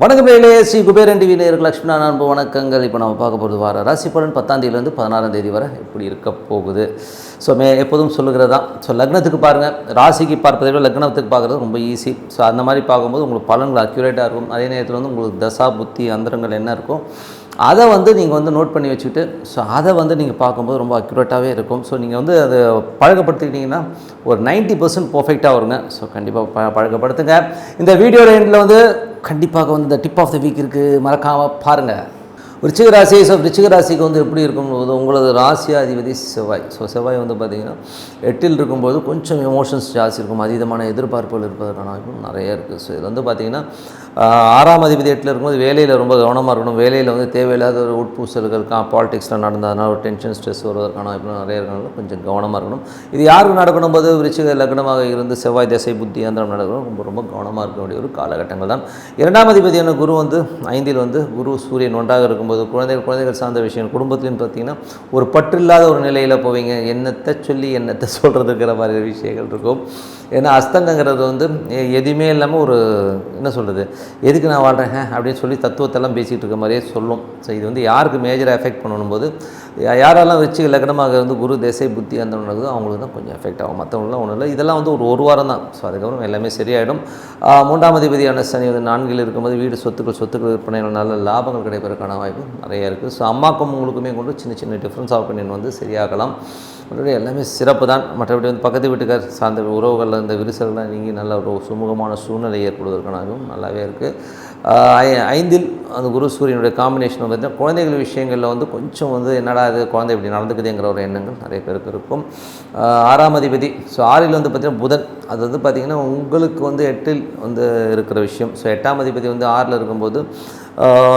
வணக்கம் நேயர்களே, ஸ்ரீ குபேரன் டிவி நேயர்களுக்கு லட்சுமண அன்பு வணக்கங்கள். இப்போ நம்ம பார்க்க போகிறது வார ராசி பலன் 10ஆம் தேதியிலேருந்து 16ஆம் தேதி வரை எப்படி இருக்க போகுது. ஸோ எப்போதும் சொல்லுகிறது தான். ஸோ லக்னத்துக்கு பாருங்கள், ராசிக்கு பார்ப்பதை விட லக்னத்துக்கு பார்க்குறது ரொம்ப ஈஸி. ஸோ அந்த மாதிரி பார்க்கும்போது உங்களுக்கு பலன்கள் அக்யூரேட்டாக இருக்கும். அதே நேரத்தில் வந்து உங்களுக்கு தசா புத்தி அந்தரங்கள் என்ன இருக்கும் அதை நீங்கள் நோட் பண்ணி வச்சுக்கிட்டு ஸோ அதை நீங்கள் பார்க்கும்போது ரொம்ப அக்யூரேட்டாகவே இருக்கும். ஸோ நீங்கள் அதை பழக்கப்படுத்திக்கிட்டிங்கன்னா ஒரு 90% பர்ஃபெக்டாக வருங்க. ஸோ கண்டிப்பாக பழக்கப்படுத்துங்க. இந்த வீடியோ எண்டில் கண்டிப்பாக இந்த டிப் ஆஃப் த வீக் இருக்குது, மறக்காமல் பாருங்கள். விருச்சிக ராசி. ஸோ விருச்சிக ராசிக்கு எப்படி இருக்கும்போது உங்களது ராசியாதிபதி செவ்வாய். ஸோ செவ்வாய் பார்த்திங்கன்னா 8ல் இருக்கும்போது கொஞ்சம் எமோஷன்ஸ் ஜாஸ்தி இருக்கும், அதீதமான எதிர்பார்ப்புகள் இருப்பதற்கான வாய்ப்பும் நிறைய இருக்குது. ஸோ இது பார்த்திங்கன்னா 6ஆம் அதிபதி 8ல் இருக்கும்போது வேலையில் ரொம்ப கவனமாக இருக்கணும். வேலையில் தேவையில்லாத ஒரு உட்பூசல்கள் பாலிடிக்ஸில் நடந்ததுனால ஒரு டென்ஷன் ஸ்ட்ரெஸ் வருவதற்கான வாய்ப்பு நிறைய இருக்கிறனால கொஞ்சம் கவனமாக இருக்கணும். இது யாருக்கு நடக்கணும் போது விருச்சிக லக்னமாக இருந்து செவ்வாய் திசை புத்தி அந்தரம் நடக்கணும், ரொம்ப ரொம்ப கவனமாக இருக்க வேண்டிய ஒரு காலகட்டங்கள் தான். 2ஆம் அதிபதியான குரு 5ல் குரு சூரியன் ஒன்றாக இருக்கும் குழந்தைகள் சார்ந்த விஷயம் குடும்பத்துலையும் பார்த்திங்கன்னா ஒரு பற்றில்லாத ஒரு நிலையில் போவீங்க. என்னத்தை சொல்லி என்னத்தை சொல்கிறதுங்கிற மாதிரி விஷயங்கள் இருக்கும். ஏன்னா அஸ்தங்கங்கிறது எதுவுமே இல்லாமல் ஒரு என்ன சொல்கிறது, எதுக்கு நான் வாழ்கிறேன் அப்படின்னு சொல்லி தத்துவத்தெல்லாம் பேசிகிட்டு இருக்க மாதிரியே சொல்லும். ஸோ இது யாருக்கு மேஜராக எஃபெக்ட் பண்ணணும் போது யாரெல்லாம் வச்சு லக்னமாக குரு திசை புத்தி அந்த நடக்குதோ அவங்களுக்கு தான் கொஞ்சம் எஃபெக்ட் ஆகும். மற்றவங்களாம் ஒன்றும் இல்லை. இதெல்லாம் ஒரு வாரம் தான். ஸோ அதுக்கப்புறம் எல்லாமே சரியாயிடும். 3ஆம் அதிபதியான சனி 4ல் இருக்கும்போது வீடு சொத்துக்கள் விற்பனைகள் நல்ல லாபங்கள் கிடைப்பதற்கான வாய்ப்பு நிறைய இருக்குது. ஸோ அம்மாக்கும் உங்களுக்குமே சின்ன சின்ன டிஃப்ரென்ஸ் ஆஃப் ஒப்பீனியன் சரியாகலாம். மற்றபடி எல்லாமே சிறப்பு தான். மற்றபடி பக்கத்து வீட்டுக்கார் சார்ந்த உறவுகளில் இந்த விரிசல்லாம் நீங்கி நல்ல ஒரு சுமூகமான சூழ்நிலை ஏற்படுவதற்கான நல்லாவே இருக்குது. 5ல் அந்த குரு சூரியனுடைய காம்பினேஷன் பார்த்திங்கன்னா குழந்தைகள் விஷயங்களில் கொஞ்சம் என்னடா இது குழந்தை இப்படி நடந்துக்குதுங்கிற ஒரு எண்ணங்கள் நிறைய பேருக்கு இருக்கும். 6ஆம் அதிபதி. ஸோ 6ல் பார்த்திங்கன்னா புதன். அது பார்த்திங்கன்னா உங்களுக்கு 8ல் இருக்கிற விஷயம். ஸோ 8ஆம் அதிபதி 6ல் இருக்கும்போது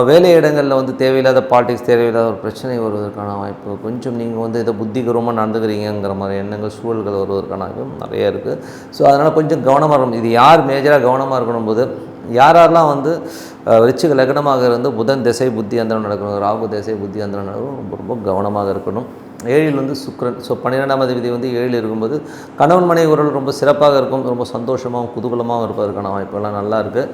வேலை இடங்களில் தேவையில்லாத பாலிடிக்ஸ், தேவையில்லாத ஒரு பிரச்சனை வருவதற்கான வாய்ப்பு, கொஞ்சம் நீங்கள் இதை புத்திகரமாக நடந்துக்கிறீங்கிற மாதிரி எண்ணங்கள் சூழல்கள் வருவதற்கான வாய்ப்பு நிறைய இருக்குது. ஸோ அதனால் கொஞ்சம் கவனமாக இருக்கணும். இது யார் மேஜராக கவனமாக இருக்கணும் போது யாரெல்லாம் விருச்சிக லக்னமாக இருந்து புதன் திசை புத்தி அந்தரம் நடக்கணும், ராகு திசை புத்தி அந்தரம் நடக்கணும், ரொம்ப ரொம்ப கவனமாக இருக்கணும். 7ல் சுக்கிரன். ஸோ 12ஆம் அதிபதி 7ல் இருக்கும்போது கணவன் மனைவி உறவு ரொம்ப சிறப்பாக இருக்கும், ரொம்ப சந்தோஷமாகவும் குதூகலமாகவும் இருப்பதற்கான வாய்ப்புகள்லாம் நல்லா இருக்குது.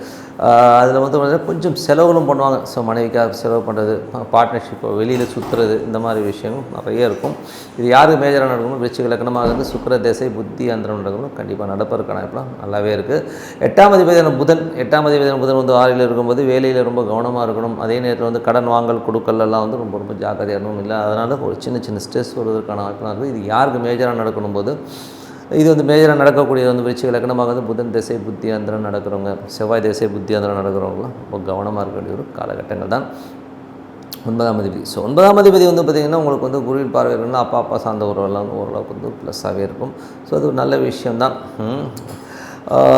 அதில் கொஞ்சம் செலவுகளும் பண்ணுவாங்க. ஸோ மனைவிக்காக செலவு பண்ணுறது, பார்ட்னர்ஷிப், வெளியில் சுற்றுறது, இந்த மாதிரி விஷயங்கள் நிறைய இருக்கும். இது யாருக்கு மேஜராக நடக்கணும், விருச்சிக லக்னமாக இருந்து சுக்கிர திசை புத்தி அந்தரம் நடக்கணும், கண்டிப்பாக நடப்பதற்கான வாய்ப்புலாம் நல்லாவே இருக்குது. 8ஆம் அதிபதியான புதன். 8ஆம் அதிபதியான புதன் 6ல் இருக்கும்போது வேலையில் ரொம்ப கவனமாக இருக்கணும். அதே நேரத்தில் கடன் வாங்கல் கொடுக்கல் எல்லாம் ரொம்ப ரொம்ப ஜாக்கிரதையாக இருக்கணும். இல்லை அதனால் ஒரு சின்ன சின்ன ஸ்ட்ரெஸ் வருவதற்கான வாய்ப்புலாம் இருக்குது. இது யாருக்கு மேஜராக நடக்கணும் போது இது மேஜராக நடக்கக்கூடியது விருச்சிக லக்னமாக புதன் திசை புத்தி அந்தரம் நடக்கிறவங்க, செவ்வாய் திசை புத்தி அந்தரம் நடக்கிறவங்களாம் ரொம்ப கவனமாக இருக்க வேண்டிய ஒரு காலகட்டங்கள் தான். 9ஆம் அதிபதி. ஸோ 9ஆம் அதிபதி பார்த்திங்கன்னா உங்களுக்கு குருவின் பார்வை இருக்குன்னா அப்பா சார்ந்த உறவெல்லாம் ஓரளவுக்கு ப்ளஸ்ஸாகவே இருக்கும். ஸோ அது ஒரு நல்ல விஷயம்தான்.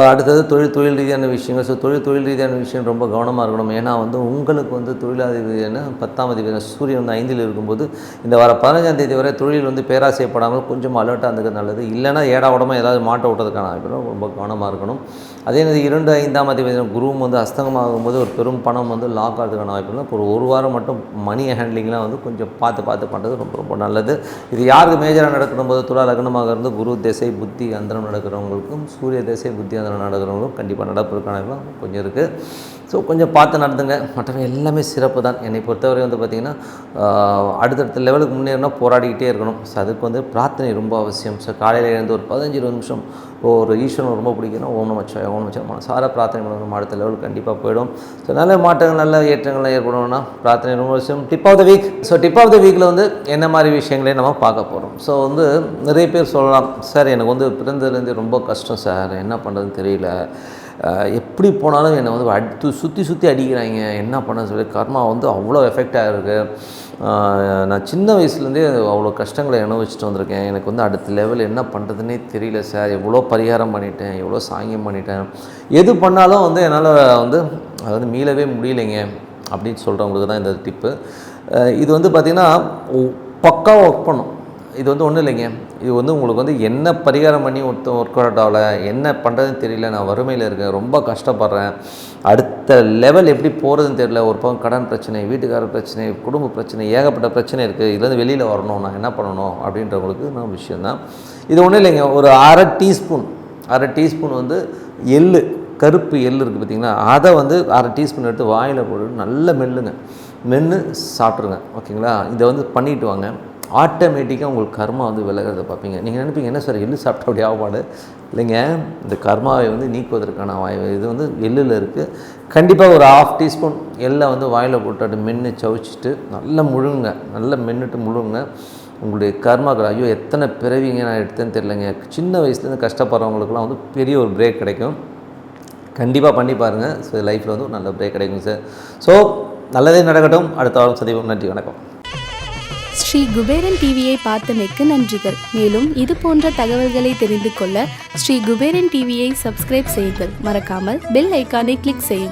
அடுத்தது தொழில் ரீதியான விஷயங்கள். ஸோ தொழில் ரீதியான விஷயம் ரொம்ப கவனமாக இருக்கணும். ஏன்னா உங்களுக்கு தொழிலாதிபதியான 10ஆம் அதிபதி சூரியன் 5ல் இருக்கும்போது இந்த வர 15ஆம் தேதி வரை தொழில் பேராசைப்படாமல் கொஞ்சம் அலர்ட்டாக இருந்தது நல்லது. இல்லைனா ஏடாவிடமாக ஏதாவது மாட்ட விட்டதுக்கான வாய்ப்பு ரொம்ப கவனமாக இருக்கணும். அதே மாதிரி 2, 5ஆம் அதிபதி குருவும் அஸ்தங்கமாகும்போது ஒரு பெரும் பணம் லாக் ஆகிறதுக்கான வாய்ப்பு இல்லை. ஒரு வாரம் மட்டும் மணி ஹேண்ட்லிங்லாம் கொஞ்சம் பார்த்து பண்ணுறது ரொம்ப ரொம்ப நல்லது. இது யாருக்கு மேஜராக நடக்கணும் போது துலா லக்னமாக இருந்து குரு திசை புத்தி அந்தரம் நடக்கிறவங்களுக்கும் சூரிய திசை புத்தி அந்தரம் நடக்கிறவங்களுக்கும் கண்டிப்பாக நடப்பதற்கான கொஞ்சம் இருக்குது. ஸோ கொஞ்சம் பார்த்து நடந்துங்க. மற்றவை எல்லாமே சிறப்பு தான். என்னை பொறுத்தவரை பார்த்திங்கன்னா அடுத்தடுத்த லெவலுக்கு முன்னேறினா போராடிக்கிட்டே இருக்கணும். ஸோ அதுக்கு பிரார்த்தனை ரொம்ப அவசியம். ஸோ காலையில் எழுந்து ஒரு 15-20 நிமிஷம் ஒரு ஈஸ்வரன் ரொம்ப பிடிக்கணும், ஓம் நமச்சிவாய மனசார பிரார்த்தனை பண்ணணும். அடுத்த லெவலுக்கு கண்டிப்பாக போயிடும். ஸோ நல்ல மாற்றங்கள் நல்ல ஏற்றங்கள்லாம் ஏற்படணும்னா பிரார்த்தனை ரொம்ப அவசியம். Tip of the week. So tip of the வீக்கில் என்ன மாதிரி விஷயங்களே நம்ம பார்க்க போகிறோம். ஸோ நிறைய பேர் சொல்லலாம், சார் எனக்கு பிறந்ததுலேருந்து ரொம்ப கஷ்டம் சார், என்ன பண்ணுறதுன்னு தெரியல, எப்படி போனாலும் என்னை சுற்றி அடிக்கிறாங்க, என்ன பண்ண சொல்லி கர்மா அவ்வளோ எஃபெக்டாக இருக்குது. நான் சின்ன வயசுலேருந்தே அவ்வளோ கஷ்டங்களை அனுபவிச்சுட்டு வந்திருக்கேன். எனக்கு அடுத்த லெவல் என்ன பண்ணுறதுன்னே தெரியல சார், எவ்வளோ பரிகாரம் பண்ணிட்டேன், எவ்வளோ சாங்கியம் பண்ணிட்டேன், எது பண்ணாலும் என்னால் அது மீளவே முடியலைங்க அப்படின்னு சொல்கிறவங்களுக்கு தான் இந்த டிப்பு. இது பார்த்திங்கன்னா பக்காவாக ஒர்க் பண்ணும். இது வந்து ஒன்றும் இல்லைங்க. இது வந்து உங்களுக்கு வந்து என்ன பரிகாரம் பண்ணி ஒர்க் அவுட் ஆகல, என்ன பண்ணுறதுன்னு தெரியல, நான் வறுமையில் இருக்கேன், ரொம்ப கஷ்டப்படுறேன், அடுத்த லெவல் எப்படி போகிறதுன்னு தெரியல, ஒரு பக்கம் கடன் பிரச்சனை, வீட்டுக்காரர் பிரச்சனை, குடும்ப பிரச்சனை, ஏகப்பட்ட பிரச்சனை இருக்குது, இதுலேருந்து வெளியில் வரணும், நான் என்ன பண்ணணும் அப்படின்றவங்களுக்கு நான் விஷயந்தான். இது ஒன்றும் இல்லைங்க. ஒரு அரை டீஸ்பூன் வந்து எள்ளு, கருப்பு எள்ளு இருக்குது பார்த்திங்கன்னா, அதை வந்து அரை டீஸ்பூன் எடுத்து வாயில் போட்டு நல்லா மென்று சாப்பிட்ருங்க. ஓகேங்களா? இதை வந்து பண்ணிட்டு வாங்க. ஆட்டோமேட்டிக்காக உங்களுக்கு கர்மா வந்து விலகிறத பார்ப்பீங்க. நீங்கள் நினைப்பீங்க, என்ன சார் எள்ளு சாப்பிட்டா அப்படி ஆகப்பாடு? இல்லைங்க, இந்த கர்மாவை வந்து நீக்குவதற்கான வாய்ப்பு இது வந்து எள்ளில் இருக்குது. கண்டிப்பாக ஒரு 1/2 டீஸ்பூன் எள்ளை வந்து வாயில் போட்டு மென்று சவிச்சிட்டு நல்லா மென்னுட்டு முழுங்க. உங்களுடைய கர்மாக்கள், ஐயோ எத்தனை பிறவிங்க நான் எடுத்தேன்னு தெரியலைங்க, சின்ன வயசுலேருந்து கஷ்டப்படுறவங்களுக்குலாம் வந்து பெரிய ஒரு பிரேக் கிடைக்கும். கண்டிப்பாக பண்ணி பாருங்கள். ஸோ லைஃப்பில் வந்து ஒரு நல்ல பிரேக் கிடைக்கும் சார். ஸோ நல்லதே நடக்கட்டும். அடுத்த வாரம் சந்திப்போம். நன்றி, வணக்கம். ஸ்ரீ குபேரன் டிவியை பார்த்தமைக்கு நன்றிகள். மேலும் இது போன்ற தகவல்களை தெரிந்து கொள்ள ஸ்ரீ குபேரன் டிவியை சப்ஸ்கிரைப் செய்யுங்கள். மறக்காமல் பெல் ஐக்கானை கிளிக் செய்யுங்கள்.